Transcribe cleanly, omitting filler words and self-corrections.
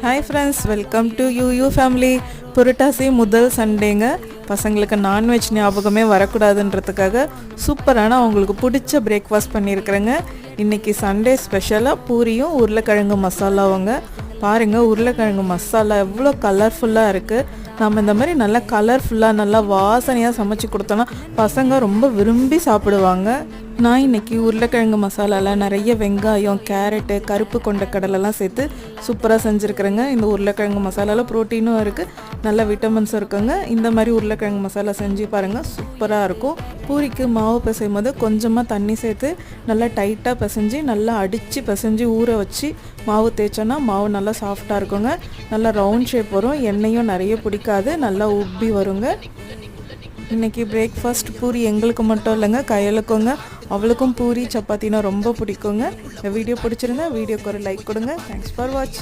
Hi friends, welcome to you family. Purattasi முதல் சண்டேங்க. பசங்களுக்கு நான்வெஜ் ஞாபகமே வரக்கூடாதுன்றதுக்காக சூப்பரான அவங்களுக்கு பிடிச்ச பிரேக்ஃபாஸ்ட் பண்ணியிருக்கிறேங்க. இன்றைக்கி சண்டே ஸ்பெஷலாக பூரியும் உருளைக்கிழங்கு மசாலாவுங்க. பாருங்கள், உருளைக்கிழங்கு மசாலா எவ்வளோ கலர்ஃபுல்லாக இருக்குது. நம்ம இந்த மாதிரி நல்லா கலர்ஃபுல்லாக நல்லா வாசனையாக சமைச்சு கொடுத்தோன்னா பசங்க ரொம்ப விரும்பி சாப்பிடுவாங்க. நான் இன்றைக்கி உருளைக்கிழங்கு மசாலாவில் நிறைய வெங்காயம், கேரட்டு, கருப்பு கொண்ட கடலெல்லாம் சேர்த்து சூப்பராக செஞ்சுருக்குறேங்க. இந்த உருளைக்கிழங்கு மசாலாவில் ப்ரோட்டீனும் இருக்குது, நல்ல விட்டமின்ஸும் இருக்குங்க. இந்த மாதிரி உருளைக்கிழங்கு மசாலா செஞ்சு பாருங்கள், சூப்பராக இருக்கும். பூரிக்கு மாவு பிசையும் போது கொஞ்சமாக தண்ணி சேர்த்து நல்லா டைட்டாக பிசைஞ்சு நல்லா அடித்து பிசைஞ்சு ஊற வச்சு மாவு தேய்ச்சோன்னா மாவு நல்லா சாஃப்டாக இருக்குங்க. நல்லா ரவுண்ட் ஷேப் வரும், எண்ணெயும் நிறைய பிடிக்காது, நல்லா உப்பி வருங்க. இன்றைக்கி பிரேக்ஃபாஸ்ட் பூரி எங்களுக்கு மட்டும் இல்லைங்க, கையலுக்குங்க. அவளுக்கும் பூரி சப்பாத்தினா ரொம்ப பிடிக்குங்க. இந்த வீடியோ பிடிச்சிருந்தா வீடியோக்கு ஒரு லைக் கொடுங்க. தேங்க்ஸ் ஃபார் வாட்சிங்.